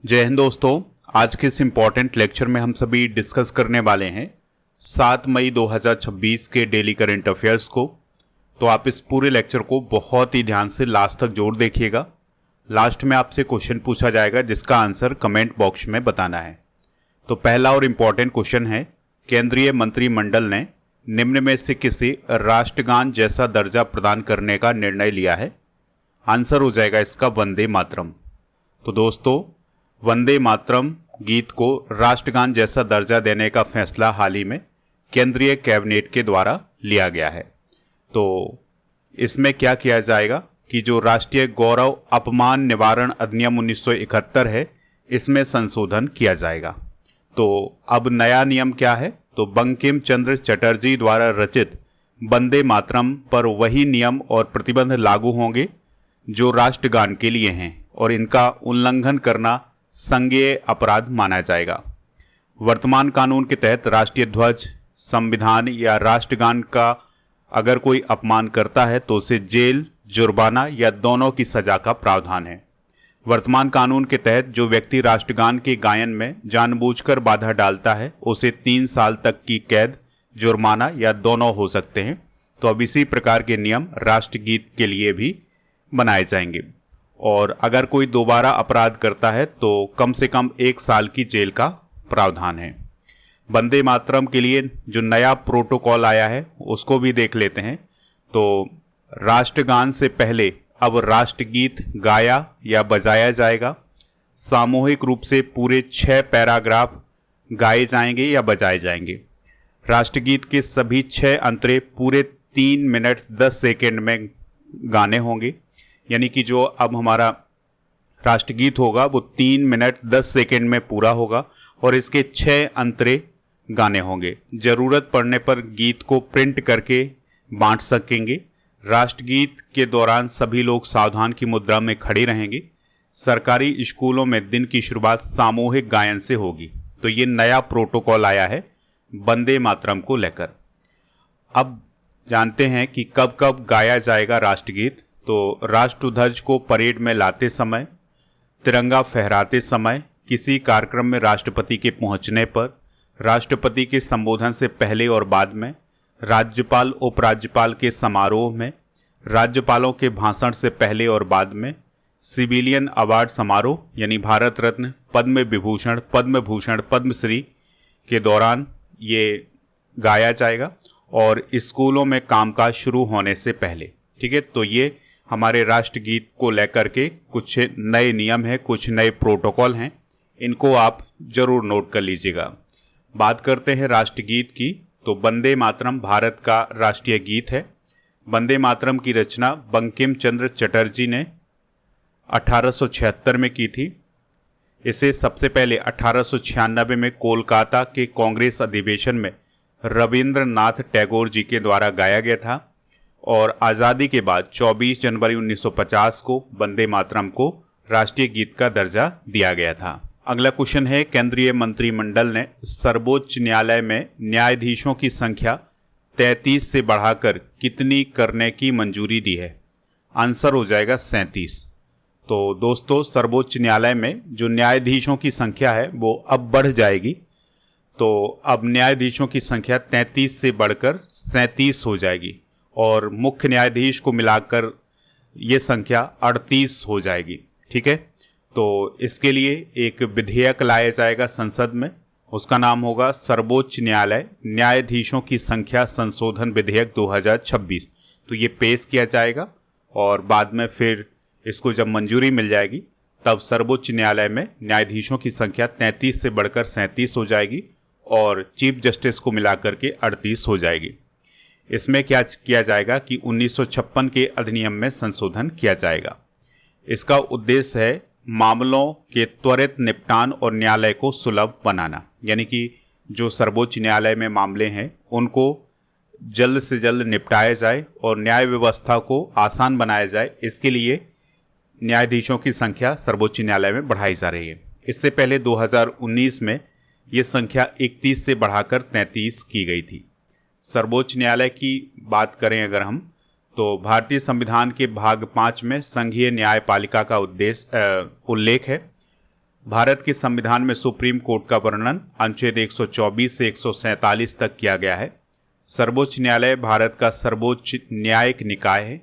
जय हिंद दोस्तों। आज के इस इम्पॉर्टेंट लेक्चर में हम सभी डिस्कस करने वाले हैं 7 मई 2026 के डेली करंट अफेयर्स को। तो आप इस पूरे लेक्चर को बहुत ही ध्यान से लास्ट तक जोड़ देखिएगा। लास्ट में आपसे क्वेश्चन पूछा जाएगा जिसका आंसर कमेंट बॉक्स में बताना है। तो पहला और इम्पॉर्टेंट क्वेश्चन है, केंद्रीय मंत्रिमंडल ने निम्न में से किसी राष्ट्रगान जैसा दर्जा प्रदान करने का निर्णय लिया है? आंसर हो जाएगा इसका वंदे मातरम। तो दोस्तों, वंदे मातरम गीत को राष्ट्रगान जैसा दर्जा देने का फैसला हाल ही में केंद्रीय कैबिनेट के द्वारा लिया गया है। तो इसमें क्या किया जाएगा कि जो राष्ट्रीय गौरव अपमान निवारण अधिनियम 1971 है, इसमें संशोधन किया जाएगा। तो अब नया नियम क्या है? तो बंकिम चंद्र चटर्जी द्वारा रचित वंदे मातरम पर वही नियम और प्रतिबंध लागू होंगे जो राष्ट्रगान के लिए हैं, और इनका उल्लंघन करना संज्ञेय अपराध माना जाएगा। वर्तमान कानून के तहत राष्ट्रीय ध्वज, संविधान या राष्ट्रगान का अगर कोई अपमान करता है तो उसे जेल, जुर्माना या दोनों की सजा का प्रावधान है। वर्तमान कानून के तहत जो व्यक्ति राष्ट्रगान के गायन में जानबूझकर बाधा डालता है उसे 3 साल तक की कैद, जुर्माना या दोनों हो सकते हैं। तो अब इसी प्रकार के नियम राष्ट्रगीत के लिए भी बनाए जाएंगे, और अगर कोई दोबारा अपराध करता है तो कम से कम 1 साल की जेल का प्रावधान है। वंदे मातरम के लिए जो नया प्रोटोकॉल आया है उसको भी देख लेते हैं। तो राष्ट्रगान से पहले अब राष्ट्रगीत गाया या बजाया जाएगा। सामूहिक रूप से पूरे 6 पैराग्राफ गाए जाएंगे या बजाए जाएंगे। राष्ट्रगीत के सभी 6 अंतरे पूरे 3 मिनट 10 सेकेंड में गाने होंगे, यानी कि जो अब हमारा राष्ट्रगीत होगा वो 3 मिनट 10 सेकेंड में पूरा होगा और इसके 6 अंतरे गाने होंगे। जरूरत पड़ने पर गीत को प्रिंट करके बांट सकेंगे। राष्ट्रगीत के दौरान सभी लोग सावधान की मुद्रा में खड़े रहेंगे। सरकारी स्कूलों में दिन की शुरुआत सामूहिक गायन से होगी। तो ये नया प्रोटोकॉल आया है वंदे मातरम को लेकर। अब जानते हैं कि कब कब गाया जाएगा राष्ट्रगीत। तो राष्ट्रध्वज को परेड में लाते समय, तिरंगा फहराते समय, किसी कार्यक्रम में राष्ट्रपति के पहुंचने पर, राष्ट्रपति के संबोधन से पहले और बाद में, राज्यपाल उपराज्यपाल के समारोह में, राज्यपालों के भाषण से पहले और बाद में, सिविलियन अवार्ड समारोह यानी भारत रत्न, पद्म विभूषण, पद्म भूषण, पद्मश्री के दौरान ये गाया जाएगा, और स्कूलों में कामकाज शुरू होने से पहले। ठीक है, तो ये हमारे राष्ट्रगीत को लेकर के कुछ नए नियम हैं, कुछ नए प्रोटोकॉल हैं, इनको आप जरूर नोट कर लीजिएगा। बात करते हैं राष्ट्रगीत की। तो वंदे मातरम भारत का राष्ट्रीय गीत है। वंदे मातरम की रचना बंकिम चंद्र चटर्जी ने 1876 में की थी। इसे सबसे पहले 1896 में कोलकाता के कांग्रेस अधिवेशन में रविंद्रनाथ टैगोर जी के द्वारा गाया गया था, और आज़ादी के बाद 24 जनवरी 1950 को वंदे मातरम को राष्ट्रीय गीत का दर्जा दिया गया था। अगला क्वेश्चन है, केंद्रीय मंत्रिमंडल ने सर्वोच्च न्यायालय में न्यायाधीशों की संख्या 33 से बढ़ाकर कितनी करने की मंजूरी दी है? आंसर हो जाएगा 37। तो दोस्तों, सर्वोच्च न्यायालय में जो न्यायाधीशों की संख्या है वो अब बढ़ जाएगी। तो अब न्यायाधीशों की संख्या 33 से बढ़कर 37 हो जाएगी, और मुख्य न्यायाधीश को मिलाकर ये संख्या 38 हो जाएगी। ठीक है, तो इसके लिए एक विधेयक लाया जाएगा संसद में। उसका नाम होगा सर्वोच्च न्यायालय न्यायाधीशों की संख्या संशोधन विधेयक 2026। तो ये पेश किया जाएगा, और बाद में फिर इसको जब मंजूरी मिल जाएगी तब सर्वोच्च न्यायालय में न्यायाधीशों की संख्या 33 से बढ़कर 37 हो जाएगी, और चीफ जस्टिस को मिलाकर के 38 हो जाएगी। इसमें क्या किया जाएगा कि 1956 के अधिनियम में संशोधन किया जाएगा। इसका उद्देश्य है मामलों के त्वरित निपटान और न्यायालय को सुलभ बनाना, यानी कि जो सर्वोच्च न्यायालय में मामले हैं उनको जल्द से जल्द निपटाया जाए और न्याय व्यवस्था को आसान बनाया जाए। इसके लिए न्यायाधीशों की संख्या सर्वोच्च न्यायालय में बढ़ाई जा रही है। इससे पहले 2019 में ये संख्या 31 से बढ़ाकर 33 की गई थी। सर्वोच्च न्यायालय की बात करें अगर हम, तो भारतीय संविधान के भाग 5 में संघीय न्यायपालिका का उल्लेख है। भारत के संविधान में सुप्रीम कोर्ट का वर्णन अनुच्छेद 124 से 147 तक किया गया है। सर्वोच्च न्यायालय भारत का सर्वोच्च न्यायिक निकाय है।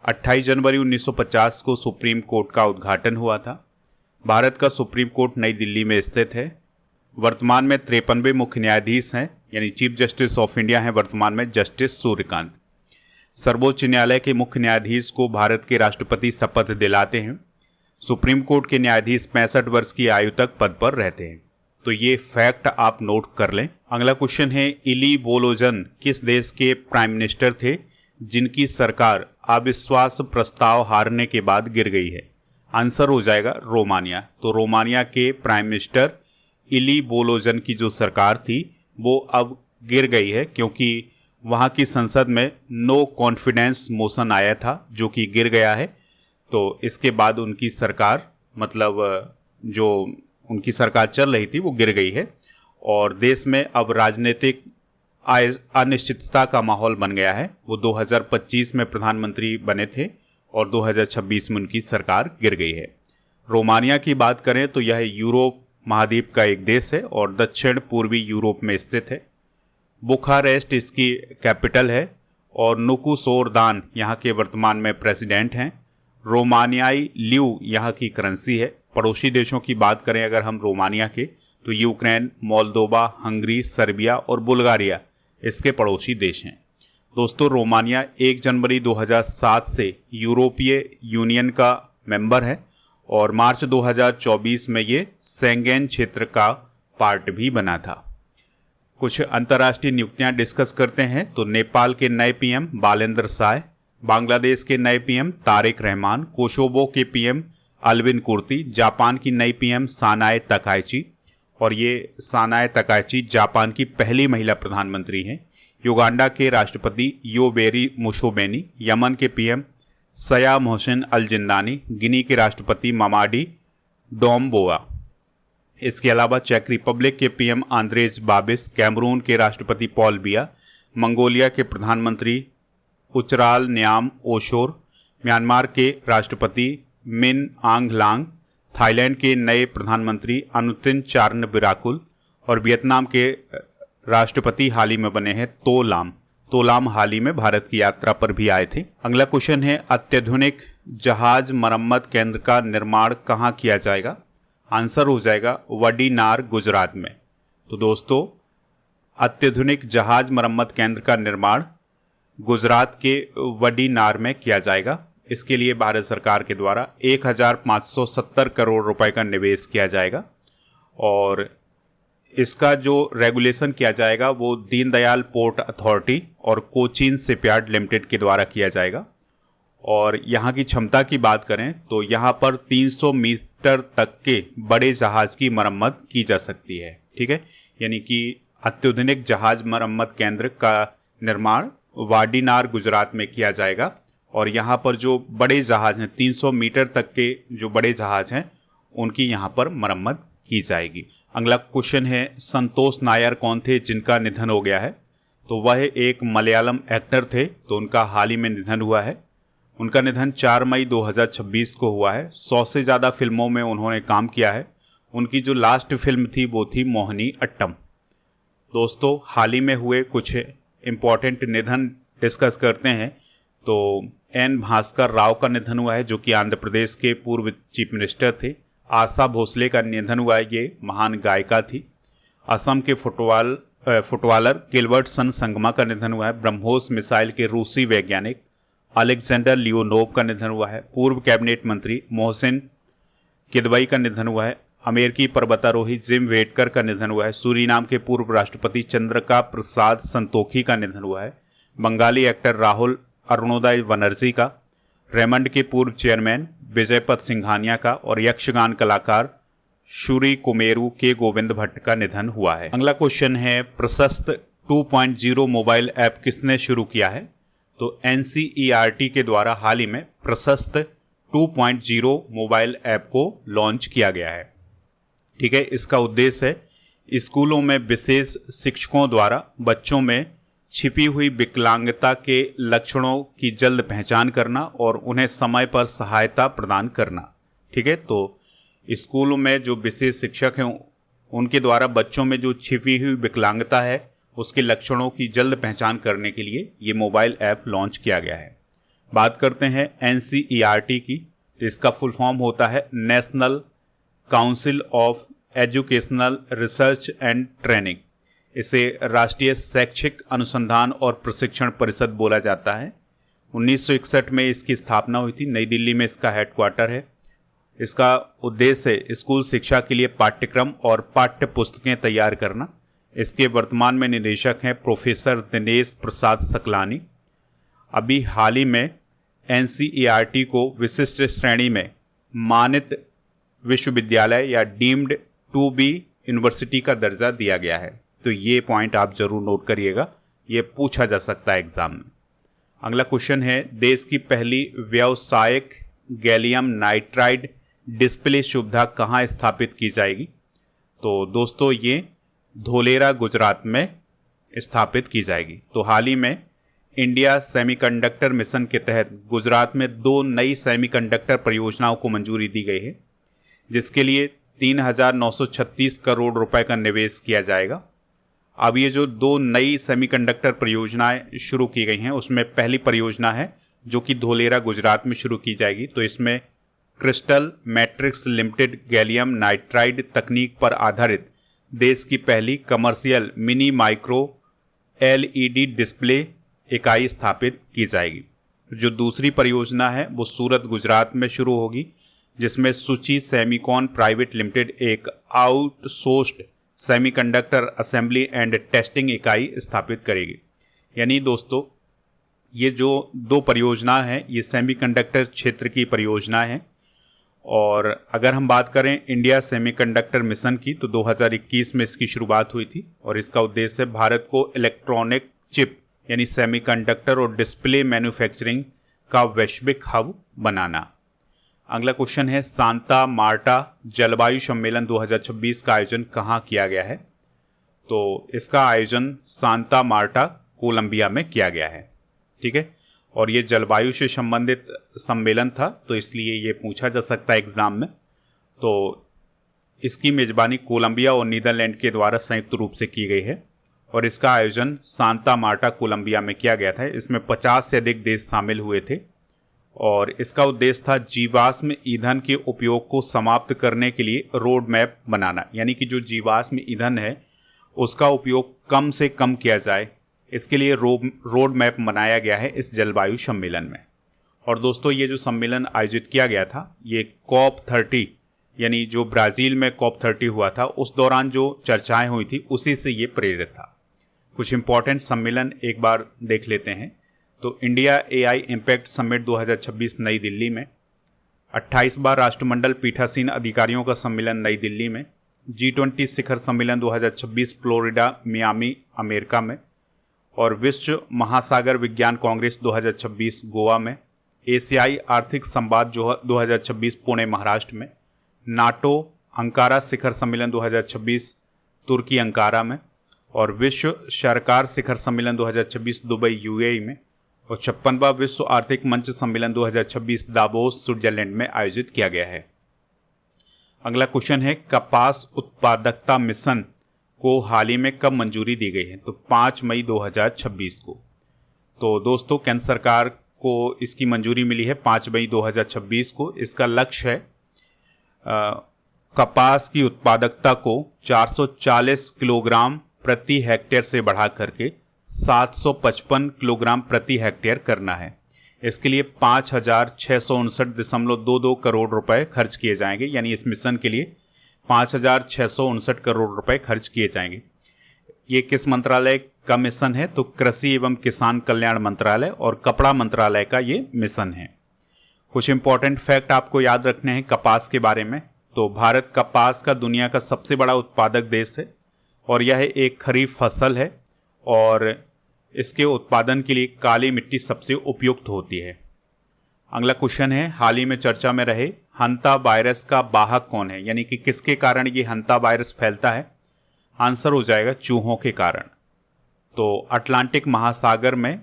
28 जनवरी 1950 को सुप्रीम कोर्ट का उद्घाटन हुआ था। भारत का सुप्रीम कोर्ट नई दिल्ली में स्थित है। वर्तमान में 53 मुख्य न्यायाधीश हैं, यानी चीफ जस्टिस ऑफ इंडिया हैं वर्तमान में जस्टिस सूर्यकांत। सर्वोच्च न्यायालय के मुख्य न्यायाधीश को भारत के राष्ट्रपति शपथ दिलाते हैं। सुप्रीम कोर्ट के न्यायाधीश 65 वर्ष की आयु तक पद पर रहते हैं। तो ये फैक्ट आप नोट कर लें। अगला क्वेश्चन है, इली बोलोजन किस देश के प्राइम मिनिस्टर थे जिनकी सरकार अविश्वास प्रस्ताव हारने के बाद गिर गई है? आंसर हो जाएगा रोमानिया। तो रोमानिया के प्राइम मिनिस्टर इली बोलोजन की जो सरकार थी वो अब गिर गई है, क्योंकि वहाँ की संसद में नो कॉन्फिडेंस मोशन आया था जो कि गिर गया है। तो इसके बाद उनकी सरकार, मतलब जो उनकी सरकार चल रही थी वो गिर गई है और देश में अब राजनीतिक अनिश्चितता का माहौल बन गया है। वो 2025 में प्रधानमंत्री बने थे और 2026 में उनकी सरकार गिर गई है। रोमानिया की बात करें तो यह यूरोप महाद्वीप का एक देश है और दक्षिण पूर्वी यूरोप में स्थित है। बुखारेस्ट इसकी कैपिटल है और नुकुसोरदान यहाँ के वर्तमान में प्रेसिडेंट हैं। रोमानियाई ल्यू यहाँ की करेंसी है। पड़ोसी देशों की बात करें अगर हम रोमानिया के, तो यूक्रेन, मोल्दोवा, हंगरी, सर्बिया और बुल्गारिया इसके पड़ोसी देश हैं। दोस्तों, रोमानिया 1 जनवरी 2007 से यूरोपीय यूनियन का मेंबर है और मार्च 2024 में ये शेंगेन क्षेत्र का पार्ट भी बना था। कुछ अंतर्राष्ट्रीय नियुक्तियां डिस्कस करते हैं। तो नेपाल के नए पीएम बालेंद्र शाह, बांग्लादेश के नए पीएम तारिक रहमान, कोसोवो के पीएम अल्विन कुर्ती, जापान की नई पीएम सानाए तकाइची, और ये सानाए तकाइची जापान की पहली महिला प्रधानमंत्री हैं। युगांडा के राष्ट्रपति योवेरी मुसोवेनी, यमन के पीएम सया मोहसिन अल जिंदानी, गिनी के राष्ट्रपति मामाडी डोम्बोआ। इसके अलावा चेक रिपब्लिक के पीएम आंद्रेज बाबिस, कैमरून के राष्ट्रपति पॉल बिया, मंगोलिया के प्रधानमंत्री उचराल न्याम ओशोर, म्यांमार के राष्ट्रपति मिन आंग लांग, थाईलैंड के नए प्रधानमंत्री अनुतिन चार्न बिराकुल और वियतनाम के राष्ट्रपति हाल ही में बने हैं तो लाम हाल ही में भारत की यात्रा पर भी आए थे। अगला क्वेश्चन है, अत्याधुनिक जहाज मरम्मत केंद्र का निर्माण कहाँ किया जाएगा? आंसर हो जाएगा वडीनार, गुजरात में। तो दोस्तों, अत्याधुनिक जहाज मरम्मत केंद्र का निर्माण गुजरात के वडीनार में किया जाएगा। इसके लिए भारत सरकार के द्वारा 1570 करोड़ रुपए का निवेश किया जाएगा और इसका जो रेगुलेशन किया जाएगा वो दीनदयाल पोर्ट अथॉरिटी और कोचीन शिपयार्ड लिमिटेड के द्वारा किया जाएगा। और यहाँ की क्षमता की बात करें तो यहाँ पर 300 मीटर तक के बड़े जहाज की मरम्मत की जा सकती है। ठीक है, यानी कि अत्याधुनिक जहाज मरम्मत केंद्र का निर्माण वाडीनार, गुजरात में किया जाएगा और यहाँ पर जो बड़े जहाज हैं, 300 मीटर तक के जो बड़े जहाज हैं, उनकी यहाँ पर मरम्मत की जाएगी। अगला क्वेश्चन है, संतोष नायर कौन थे जिनका निधन हो गया है? तो वह एक मलयालम एक्टर थे, तो उनका हाल ही में निधन हुआ है। उनका निधन 4 मई 2026 को हुआ है। 100 से ज़्यादा फिल्मों में उन्होंने काम किया है। उनकी जो लास्ट फिल्म थी वो थी मोहिनी अट्टम। दोस्तों, हाल ही में हुए कुछ इम्पॉर्टेंट निधन डिस्कस करते हैं। तो एन भास्कर राव का निधन हुआ है, जो कि आंध्र प्रदेश के पूर्व चीफ मिनिस्टर थे। आशा भोसले का निधन हुआ है, ये महान गायिका थी। असम के फुटबॉलर गिलबर्टसन संगमा का निधन हुआ है। ब्रह्मोस मिसाइल के रूसी वैज्ञानिक अलेक्जेंडर लियोनोव का निधन हुआ है। पूर्व कैबिनेट मंत्री मोहसिन किदवई का निधन हुआ है। अमेरिकी पर्वतारोही जिम वेटकर का निधन हुआ है। सूरीनाम के पूर्व राष्ट्रपति चंद्रिका प्रसाद संतोखी का निधन हुआ है। बंगाली एक्टर राहुल अरुणोदय बनर्जी का, रेमंड के पूर्व चेयरमैन विजयपत सिंघानिया का और यक्षगान कलाकार शूरी कुमेरू के गोविंद भट्ट का निधन हुआ है। अगला क्वेश्चन है, प्रशस्त 2.0 मोबाइल ऐप किसने शुरू किया है? तो NCERT के द्वारा हाल ही में प्रशस्त 2.0 मोबाइल ऐप को लॉन्च किया गया है। ठीक है, इसका उद्देश्य है स्कूलों में विशेष शिक्षकों द्वारा बच्चों में छिपी हुई विकलांगता के लक्षणों की जल्द पहचान करना और उन्हें समय पर सहायता प्रदान करना। ठीक है, तो स्कूलों में जो विशेष शिक्षक हैं उनके द्वारा बच्चों में जो छिपी हुई विकलांगता है उसके लक्षणों की जल्द पहचान करने के लिए ये मोबाइल ऐप लॉन्च किया गया है। बात करते हैं NCERT की। इसका फुल फॉर्म होता है national council of educational research and training. इसे राष्ट्रीय शैक्षिक अनुसंधान और प्रशिक्षण परिषद बोला जाता है। 1961 में इसकी स्थापना हुई थी। नई दिल्ली में इसका हेडक्वार्टर है। इसका उद्देश्य स्कूल शिक्षा के लिए पाठ्यक्रम और पाठ्य पुस्तकें तैयार करना। इसके वर्तमान में निदेशक हैं प्रोफेसर दिनेश प्रसाद सकलानी। अभी हाल ही में NCERT को विशिष्ट श्रेणी में मानित विश्वविद्यालय या डीम्ड टू बी यूनिवर्सिटी का दर्जा दिया गया है। तो ये पॉइंट आप जरूर नोट करिएगा, ये पूछा जा सकता है एग्जाम में। अगला क्वेश्चन है, देश की पहली व्यावसायिक गैलियम नाइट्राइड डिस्प्ले सुविधा कहाँ स्थापित की जाएगी? तो दोस्तों ये धोलेरा गुजरात में स्थापित की जाएगी। तो हाल ही में इंडिया सेमीकंडक्टर मिशन के तहत गुजरात में 2 नई सेमीकंडक्टर परियोजनाओं को मंजूरी दी गई है, जिसके लिए 3,936 करोड़ रुपए का निवेश किया जाएगा। अब ये जो 2 नई सेमीकंडक्टर परियोजनाएं शुरू की गई हैं उसमें पहली परियोजना है जो कि धोलेरा गुजरात में शुरू की जाएगी। तो इसमें crystal matrix limited gallium nitride तकनीक पर आधारित देश की पहली commercial mini micro LED display इकाई स्थापित की जाएगी। जो दूसरी परियोजना है वो सूरत गुजरात में शुरू होगी, जिसमें सुची सेमीकॉन प्राइवेट लिमिटेड एक outsourced semiconductor assembly and testing इकाई स्थापित करेगी। यानी दोस्तों ये जो 2 परियोजना हैं ये सेमीकंडक्टर क्षेत्र की परियोजना है। और अगर हम बात करें इंडिया सेमीकंडक्टर मिशन की तो 2021 में इसकी शुरुआत हुई थी और इसका उद्देश्य भारत को इलेक्ट्रॉनिक चिप यानी सेमीकंडक्टर और डिस्प्ले मैन्युफैक्चरिंग का वैश्विक हब बनाना। अगला क्वेश्चन है, सांता मार्टा जलवायु सम्मेलन 2026 का आयोजन कहाँ किया गया है? तो इसका आयोजन सांता मार्टा कोलंबिया में किया गया है। ठीक है, और ये जलवायु से संबंधित सम्मेलन था तो इसलिए ये पूछा जा सकता है एग्जाम में। तो इसकी मेजबानी कोलंबिया और नीदरलैंड के द्वारा संयुक्त रूप से की गई है और इसका आयोजन सांता मार्टा कोलंबिया में किया गया था। इसमें 50 से अधिक देश शामिल हुए थे और इसका उद्देश्य था जीवाश्म ईंधन के उपयोग को समाप्त करने के लिए रोड मैप बनाना। यानी कि जो जीवाश्म ईंधन है उसका उपयोग कम से कम किया जाए, इसके लिए रोड मैप बनाया गया है इस जलवायु सम्मेलन में। और दोस्तों ये जो सम्मेलन आयोजित किया गया था ये COP30 यानी जो ब्राज़ील में COP30 हुआ था उस दौरान जो चर्चाएं हुई थी उसी से ये प्रेरित था। कुछ इंपॉर्टेंट सम्मेलन एक बार देख लेते हैं। तो इंडिया AI इम्पैक्ट समिट 2026 नई दिल्ली में, 28 बार राष्ट्रमंडल पीठासीन अधिकारियों का सम्मेलन नई दिल्ली में, G20 शिखर सम्मेलन 2026 फ्लोरिडा मियामी अमेरिका में, और विश्व महासागर विज्ञान कांग्रेस 2026 गोवा में, एशियाई आर्थिक संवाद जो 2026 पुणे महाराष्ट्र में, नाटो अंकारा शिखर सम्मेलन 2026 तुर्की अंकारा में, और विश्व सरकार शिखर सम्मेलन 2026 दुबई UAE में, और 56वां विश्व आर्थिक मंच सम्मेलन 2026 दावोस स्विट्जरलैंड में आयोजित किया गया है। अगला क्वेश्चन है, कपास उत्पादकता मिशन को हाल ही में कब मंजूरी दी गई है? तो 5 मई 2026 को। तो दोस्तों केंद्र सरकार को इसकी मंजूरी मिली है 5 मई 2026 को। इसका लक्ष्य है कपास की उत्पादकता को 440 किलोग्राम प्रति हेक्टेयर से बढ़ा करके 755 किलोग्राम प्रति हेक्टेयर करना है। इसके लिए 5,659.22 करोड़ रुपए खर्च किए जाएंगे। यानी इस मिशन के लिए 5,659 करोड़ रुपए खर्च किए जाएंगे। ये किस मंत्रालय का मिशन है? तो कृषि एवं किसान कल्याण मंत्रालय और कपड़ा मंत्रालय का ये मिशन है। कुछ इंपॉर्टेंट फैक्ट आपको याद रखने हैं कपास के बारे में। तो भारत कपास का दुनिया का सबसे बड़ा उत्पादक देश है और यह एक खरीफ फसल है और इसके उत्पादन के लिए काली मिट्टी सबसे उपयुक्त होती है। अगला क्वेश्चन है, हाल ही में चर्चा में रहे हंता वायरस का वाहक कौन है? यानी कि किसके कारण ये हंता वायरस फैलता है? आंसर हो जाएगा चूहों के कारण। तो अटलांटिक महासागर में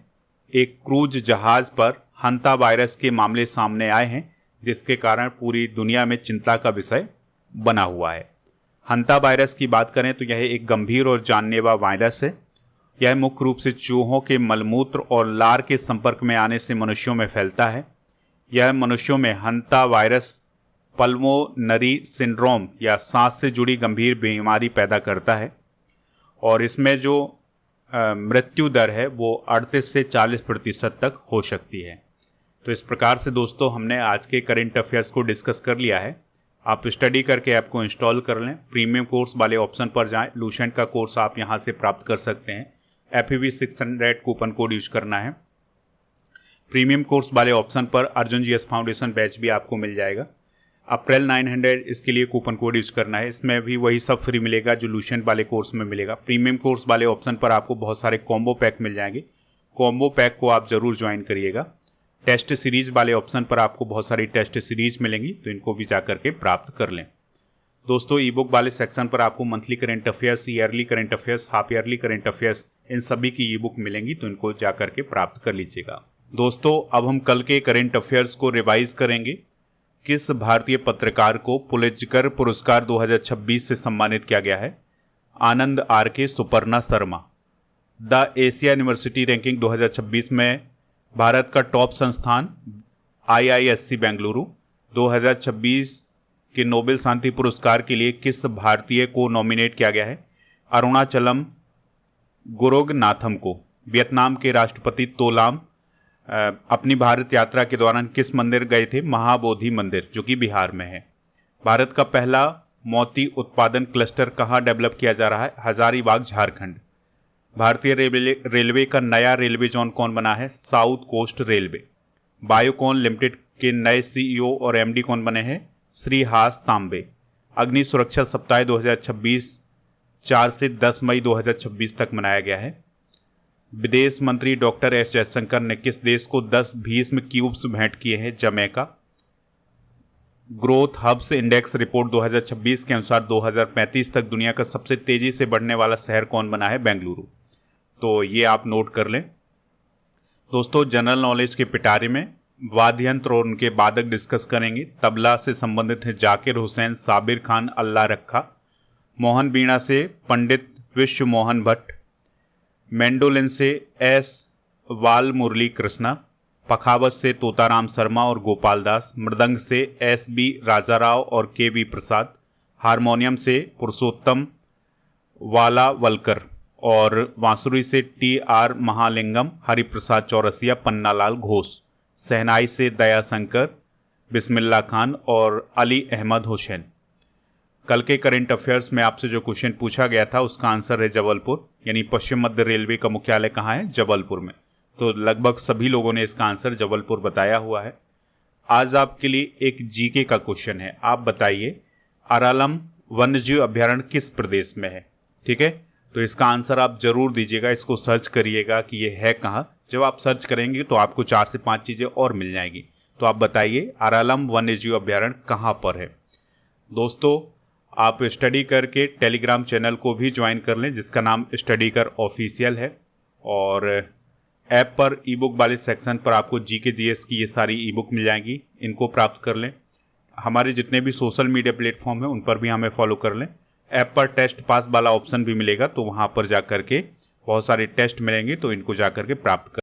एक क्रूज जहाज पर हंता वायरस के मामले सामने आए हैं जिसके कारण पूरी दुनिया में चिंता का विषय बना हुआ है। हंता वायरस की बात करें तो यह एक गंभीर और जानलेवा वायरस है। यह मुख्य रूप से चूहों के मलमूत्र और लार के संपर्क में आने से मनुष्यों में फैलता है। यह मनुष्यों में हंता वायरस पल्मोनरी सिंड्रोम या सांस से जुड़ी गंभीर बीमारी पैदा करता है और इसमें जो मृत्यु दर है वो 38 से 40% तक हो सकती है। तो इस प्रकार से दोस्तों हमने आज के करंट अफेयर्स को डिस्कस कर लिया है। आप स्टडी करके ऐप को इंस्टॉल कर लें। प्रीमियम कोर्स वाले ऑप्शन पर जाएं। लूसेंट का कोर्स आप यहां से प्राप्त कर सकते हैं। FEV 600 कूपन कोड यूज करना है। प्रीमियम कोर्स वाले ऑप्शन पर अर्जुन GS फाउंडेशन बैच भी आपको मिल जाएगा। अप्रैल 900 इसके लिए कूपन कोड यूज करना है। इसमें भी वही सब फ्री मिलेगा जो लूसेंट वाले कोर्स में मिलेगा। प्रीमियम कोर्स वाले ऑप्शन पर आपको बहुत सारे कॉम्बो पैक मिल जाएंगे। कॉम्बो पैक को आप जरूर ज्वाइन करिएगा। टेस्ट सीरीज वाले ऑप्शन पर आपको बहुत सारी टेस्ट सीरीज मिलेंगी, तो इनको भी जाकर के प्राप्त कर लें। दोस्तों ई बुक वाले सेक्शन पर आपको monthly current affairs, yearly current affairs, half yearly current affairs, इन सभी की ई बुक मिलेंगी, तो इनको जाकर के प्राप्त कर लीजिएगा। दोस्तों अब हम कल के करंट अफेयर्स को रिवाइज करेंगे। किस भारतीय पत्रकार को पुलित्जर पुरस्कार 2026 से सम्मानित किया गया है? आनंद RK Suparna Sharma. The Asia university ranking 2026 में भारत का टॉप संस्थान IISc बेंगलुरु। 2026 के नोबेल शांति पुरस्कार के लिए किस भारतीय को नॉमिनेट किया गया है? अरुणाचलम गुरोगनाथम को। वियतनाम के राष्ट्रपति तोलाम अपनी भारत यात्रा के दौरान किस मंदिर गए थे? महाबोधि मंदिर, जो कि बिहार में है। भारत का पहला मोती उत्पादन क्लस्टर कहाँ डेवलप किया जा रहा है? हजारीबाग, झारखंड। भारतीय रेलवे का नया रेलवे जोन कौन बना है? South Coast Railway. Biocon Limited के नए CEO और MD कौन बने हैं? श्रीहास तांबे। अग्नि सुरक्षा सप्ताह 2026 4 से 10 मई 2026 तक मनाया गया है। विदेश मंत्री डॉक्टर S जयशंकर ने किस देश को 10 भीष्म क्यूब्स भेंट किए हैं? Jamaica. Growth hubs index report 2026 के अनुसार 2035 तक दुनिया का सबसे तेजी से बढ़ने वाला शहर कौन बना है? बेंगलुरु। तो ये आप नोट कर लें। दोस्तों जनरल नॉलेज के पिटारे में वाद्य यंत्र और उनके वादक डिस्कस करेंगे। तबला से संबंधित है जाकिर हुसैन, साबिर खान, अल्लाह रखा। मोहन बीणा से पंडित विश्व मोहन भट्ट। मैंडोलिन से S वाल मुरली कृष्णा। पखावत से तोताराम शर्मा और गोपाल दास। मृदंग से SB राजाराव और KV प्रसाद। हारमोनियम से पुरुषोत्तम वालावलकर और बांसुरी से TR महालिंगम, हरिप्रसाद चौरसिया, पन्नालाल घोष। शहनाई से दयाशंकर, बिस्मिल्लाह खान और अली अहमद हुसैन। कल के करंट अफेयर्स में आपसे जो क्वेश्चन पूछा गया था उसका आंसर है जबलपुर, यानी पश्चिम मध्य रेलवे का मुख्यालय कहाँ है? जबलपुर में। तो लगभग सभी लोगों ने इसका आंसर जबलपुर बताया हुआ है। आज आपके लिए एक GK का क्वेश्चन है। आप बताइए अरालम वन्यजीव अभ्यारण्य किस प्रदेश में है? ठीक है, तो इसका आंसर आप जरूर दीजिएगा। इसको सर्च करिएगा कि ये है कहाँ। जब आप सर्च करेंगे तो आपको 4 से 5 चीज़ें और मिल जाएंगी। तो आप बताइए अरालम वन्यजीव अभ्यारण्य कहाँ पर है? दोस्तों आप स्टडी करके टेलीग्राम चैनल को भी ज्वाइन कर लें जिसका नाम स्टडी कर ऑफिशियल है, और ऐप पर ई बुक वाले सेक्शन पर आपको GK GS की ये सारी ई बुक मिल जाएंगी, इनको प्राप्त कर लें। हमारे जितने भी सोशल मीडिया प्लेटफॉर्म हैं उन पर भी हमें फॉलो कर लें। ऐप पर टेस्ट पास वाला ऑप्शन भी मिलेगा, तो वहाँ पर जा कर के बहुत सारे टेस्ट मिलेंगे, तो इनको जा कर के प्राप्त कर